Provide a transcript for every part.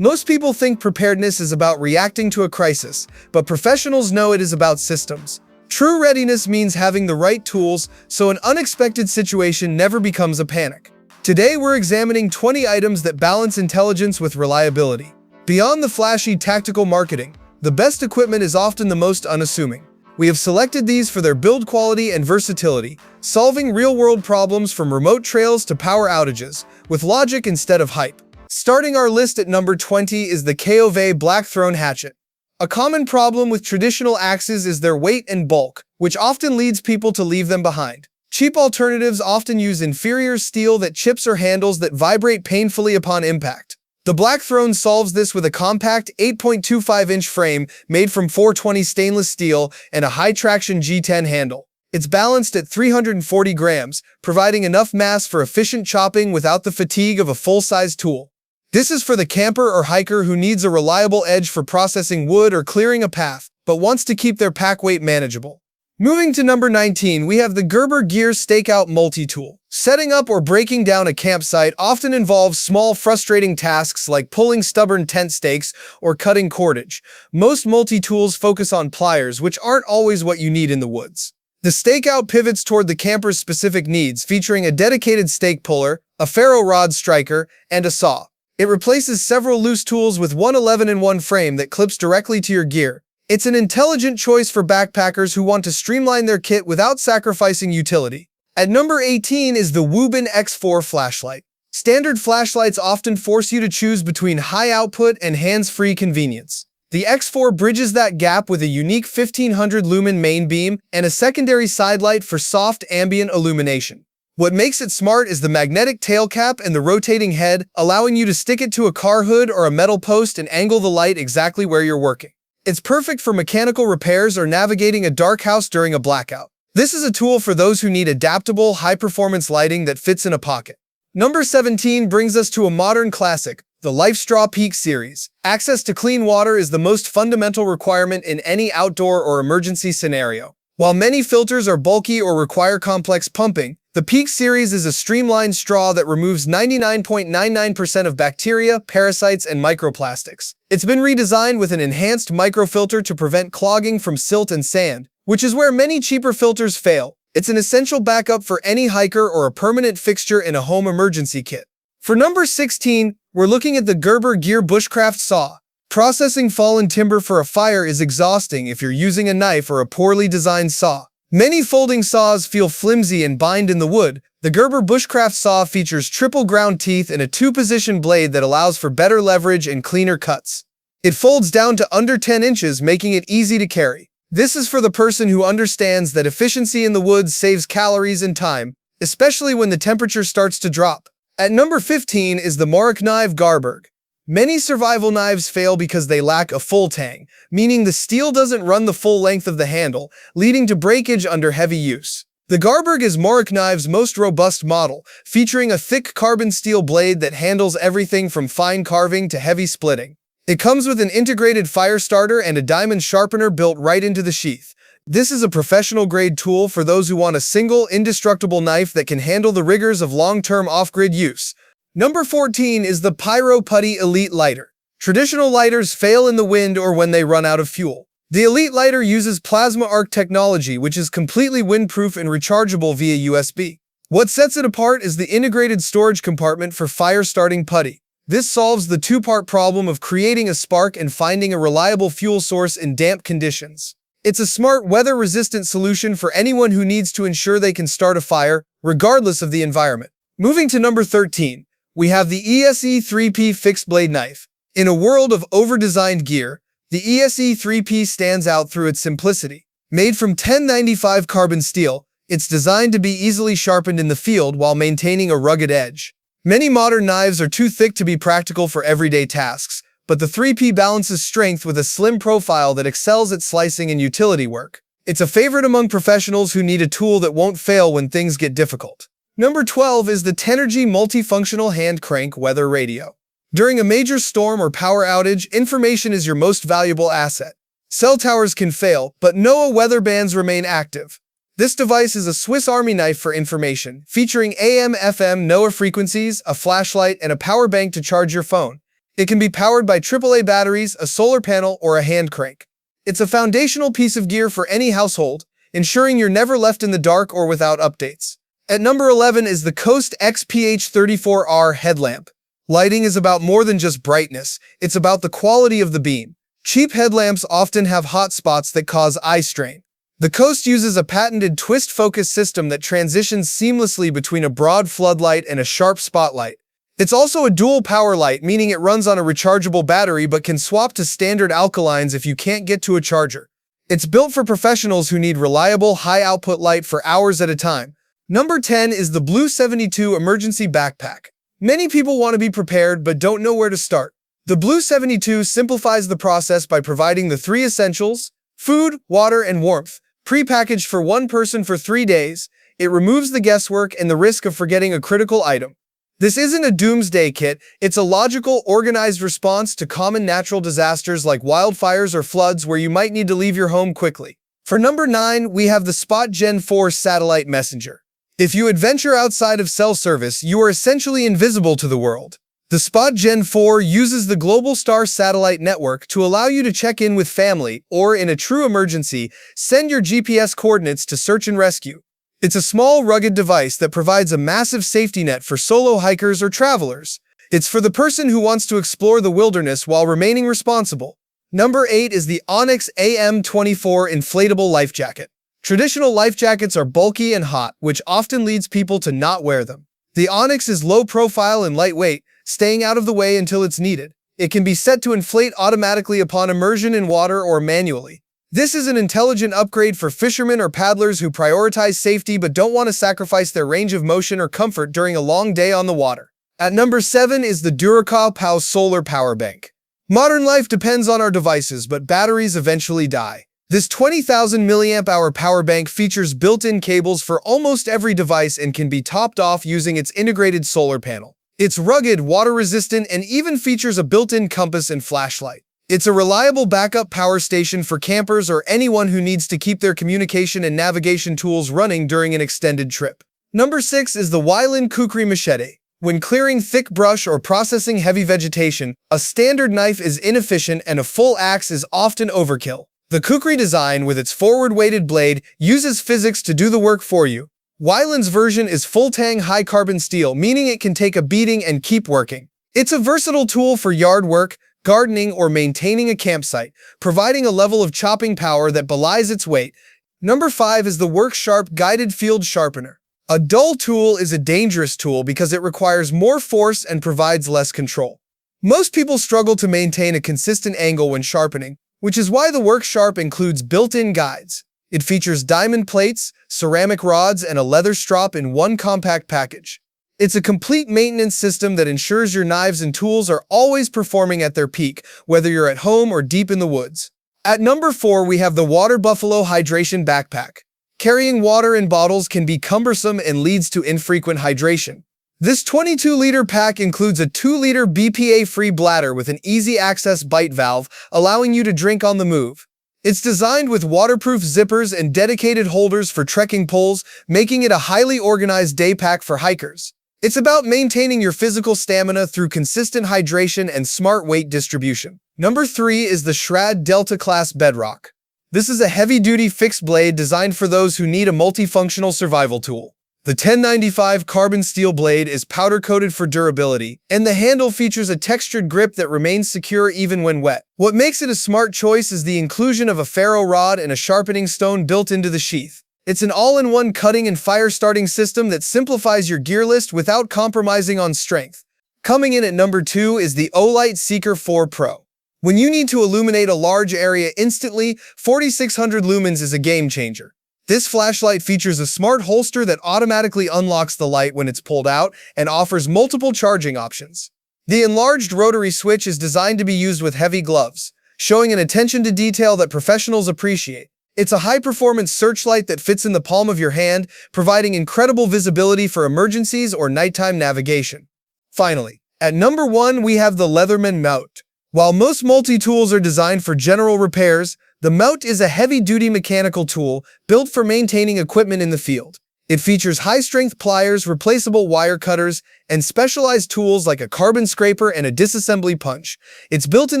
Most people think preparedness is about reacting to a crisis, but professionals know it is about systems. True readiness means having the right tools so an unexpected situation never becomes a panic. Today we're examining 20 items that balance intelligence with reliability. Beyond the flashy tactical marketing, the best equipment is often the most unassuming. We have selected these for their build quality and versatility, solving real-world problems from remote trails to power outages, with logic instead of hype. Starting our list at number 20 is the KOVA Blackthorn Hatchet. A common problem with traditional axes is their weight and bulk, which often leads people to leave them behind. Cheap alternatives often use inferior steel that chips or handles that vibrate painfully upon impact. The Blackthorn solves this with a compact 8.25-inch frame made from 420 stainless steel and a high-traction G10 handle. It's balanced at 340 grams, providing enough mass for efficient chopping without the fatigue of a full-size tool. This is for the camper or hiker who needs a reliable edge for processing wood or clearing a path, but wants to keep their pack weight manageable. Moving to number 19, we have the Gerber Gear Stakeout Multitool. Setting up or breaking down a campsite often involves small, frustrating tasks like pulling stubborn tent stakes or cutting cordage. Most multi-tools focus on pliers, which aren't always what you need in the woods. The Stakeout pivots toward the camper's specific needs, featuring a dedicated stake puller, a ferro rod striker, and a saw. It replaces several loose tools with one 11-in-1 frame that clips directly to your gear. It's an intelligent choice for backpackers who want to streamline their kit without sacrificing utility. At number 18 is the WUBEN X4 flashlight. Standard flashlights often force you to choose between high output and hands-free convenience. The X4 bridges that gap with a unique 1500 lumen main beam and a secondary side light for soft ambient illumination. What makes it smart is the magnetic tail cap and the rotating head, allowing you to stick it to a car hood or a metal post and angle the light exactly where you're working. It's perfect for mechanical repairs or navigating a dark house during a blackout. This is a tool for those who need adaptable, high-performance lighting that fits in a pocket. Number 17 brings us to a modern classic, the LifeStraw Peak series. Access to clean water is the most fundamental requirement in any outdoor or emergency scenario. While many filters are bulky or require complex pumping, the Peak series is a streamlined straw that removes 99.99% of bacteria, parasites, and microplastics. It's been redesigned with an enhanced microfilter to prevent clogging from silt and sand, which is where many cheaper filters fail. It's an essential backup for any hiker or a permanent fixture in a home emergency kit. For number 16, we're looking at the Gerber Gear Bushcraft Saw. Processing fallen timber for a fire is exhausting if you're using a knife or a poorly designed saw. Many folding saws feel flimsy and bind in the wood. The Gerber Bushcraft saw features triple ground teeth and a 2-position blade that allows for better leverage and cleaner cuts. It folds down to under 10 inches, making it easy to carry. This is for the person who understands that efficiency in the woods saves calories and time, especially when the temperature starts to drop. At number 15 is the Morakniv Garberg. Many survival knives fail because they lack a full tang, meaning the steel doesn't run the full length of the handle, leading to breakage under heavy use. The Garberg is Morakniv's most robust model, featuring a thick carbon steel blade that handles everything from fine carving to heavy splitting. It comes with an integrated fire starter and a diamond sharpener built right into the sheath. This is a professional-grade tool for those who want a single, indestructible knife that can handle the rigors of long-term off-grid use. Number 14 is the Pyro Putty Elite Lighter. Traditional lighters fail in the wind or when they run out of fuel. The Elite Lighter uses plasma arc technology, which is completely windproof and rechargeable via USB. What sets it apart is the integrated storage compartment for fire-starting putty. This solves the two-part problem of creating a spark and finding a reliable fuel source in damp conditions. It's a smart, weather-resistant solution for anyone who needs to ensure they can start a fire, regardless of the environment. Moving to number 13. We have the ESEE 3P Fixed Blade Knife. In a world of over-designed gear, the ESEE 3P stands out through its simplicity. Made from 1095 carbon steel, it's designed to be easily sharpened in the field while maintaining a rugged edge. Many modern knives are too thick to be practical for everyday tasks, but the 3P balances strength with a slim profile that excels at slicing and utility work. It's a favorite among professionals who need a tool that won't fail when things get difficult. Number 12 is the Tenergy Multifunctional Hand Crank Weather Radio. During a major storm or power outage, information is your most valuable asset. Cell towers can fail, but NOAA weather bands remain active. This device is a Swiss Army knife for information, featuring AM/FM NOAA frequencies, a flashlight, and a power bank to charge your phone. It can be powered by AAA batteries, a solar panel, or a hand crank. It's a foundational piece of gear for any household, ensuring you're never left in the dark or without updates. At number 11 is the Coast XPH34R headlamp. Lighting is about more than just brightness, it's about the quality of the beam. Cheap headlamps often have hot spots that cause eye strain. The Coast uses a patented twist focus system that transitions seamlessly between a broad floodlight and a sharp spotlight. It's also a dual power light, meaning it runs on a rechargeable battery but can swap to standard alkalines if you can't get to a charger. It's built for professionals who need reliable, high-output light for hours at a time. Number 10 is the Blue 72 Emergency Backpack. Many people want to be prepared but don't know where to start. The Blue 72 simplifies the process by providing the 3 essentials: food, water, and warmth. Pre-packaged for one person for 3 days, it removes the guesswork and the risk of forgetting a critical item. This isn't a doomsday kit, it's a logical, organized response to common natural disasters like wildfires or floods where you might need to leave your home quickly. For number 9, we have the Spot Gen 4 Satellite Messenger. If you adventure outside of cell service, you are essentially invisible to the world. The Spot Gen 4 uses the Global Star satellite network to allow you to check in with family, or in a true emergency, send your GPS coordinates to search and rescue. It's a small, rugged device that provides a massive safety net for solo hikers or travelers. It's for the person who wants to explore the wilderness while remaining responsible. Number 8 is the Onyx A M24 Inflatable Life Jacket. Traditional life jackets are bulky and hot, which often leads people to not wear them. The Onyx is low profile and lightweight, staying out of the way until it's needed. It can be set to inflate automatically upon immersion in water or manually. This is an intelligent upgrade for fishermen or paddlers who prioritize safety but don't want to sacrifice their range of motion or comfort during a long day on the water. At number 7 is the Durecopow Solar Power Bank. Modern life depends on our devices, but batteries eventually die. This 20,000 mAh power bank features built-in cables for almost every device and can be topped off using its integrated solar panel. It's rugged, water-resistant, and even features a built-in compass and flashlight. It's a reliable backup power station for campers or anyone who needs to keep their communication and navigation tools running during an extended trip. Number 6 is the WEYLAND Kukri Machete. When clearing thick brush or processing heavy vegetation, a standard knife is inefficient and a full axe is often overkill. The Kukri design, with its forward-weighted blade, uses physics to do the work for you. WEYLAND's version is full-tang high-carbon steel, meaning it can take a beating and keep working. It's a versatile tool for yard work, gardening, or maintaining a campsite, providing a level of chopping power that belies its weight. Number 5 is the WorkSharp Guided Field Sharpener. A dull tool is a dangerous tool because it requires more force and provides less control. Most people struggle to maintain a consistent angle when sharpening, which is why the WorkSharp includes built-in guides. It features diamond plates, ceramic rods, and a leather strop in one compact package. It's a complete maintenance system that ensures your knives and tools are always performing at their peak, whether you're at home or deep in the woods. At number 4, we have the Water Buffalo Hydration Backpack. Carrying water in bottles can be cumbersome and leads to infrequent hydration. This 22-liter pack includes a 2-liter BPA-free bladder with an easy-access bite valve, allowing you to drink on the move. It's designed with waterproof zippers and dedicated holders for trekking poles, making it a highly organized day pack for hikers. It's about maintaining your physical stamina through consistent hydration and smart weight distribution. Number 3 is the Schrade Delta Class Bedrock. This is a heavy-duty fixed blade designed for those who need a multifunctional survival tool. The 1095 carbon steel blade is powder-coated for durability, and the handle features a textured grip that remains secure even when wet. What makes it a smart choice is the inclusion of a ferro rod and a sharpening stone built into the sheath. It's an all-in-one cutting and fire-starting system that simplifies your gear list without compromising on strength. Coming in at number 2 is the OLIGHT Seeker 4 Pro. When you need to illuminate a large area instantly, 4600 lumens is a game-changer. This flashlight features a smart holster that automatically unlocks the light when it's pulled out and offers multiple charging options. The enlarged rotary switch is designed to be used with heavy gloves, showing an attention to detail that professionals appreciate. It's a high-performance searchlight that fits in the palm of your hand, providing incredible visibility for emergencies or nighttime navigation. Finally, at number 1 we have the LEATHERMAN MUT. While most multi-tools are designed for general repairs, the MUT is a heavy-duty mechanical tool built for maintaining equipment in the field. It features high-strength pliers, replaceable wire cutters, and specialized tools like a carbon scraper and a disassembly punch. It's built in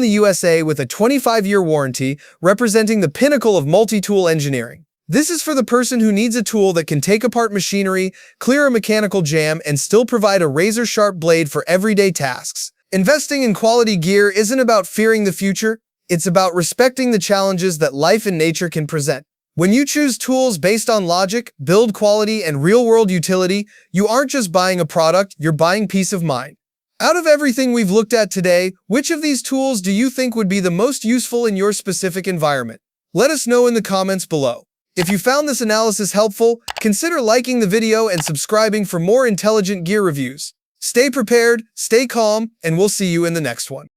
the USA with a 25-year warranty, representing the pinnacle of multi-tool engineering. This is for the person who needs a tool that can take apart machinery, clear a mechanical jam, and still provide a razor-sharp blade for everyday tasks. Investing in quality gear isn't about fearing the future, it's about respecting the challenges that life and nature can present. When you choose tools based on logic, build quality, and real-world utility, you aren't just buying a product, you're buying peace of mind. Out of everything we've looked at today, which of these tools do you think would be the most useful in your specific environment? Let us know in the comments below. If you found this analysis helpful, consider liking the video and subscribing for more intelligent gear reviews. Stay prepared, stay calm, and we'll see you in the next one.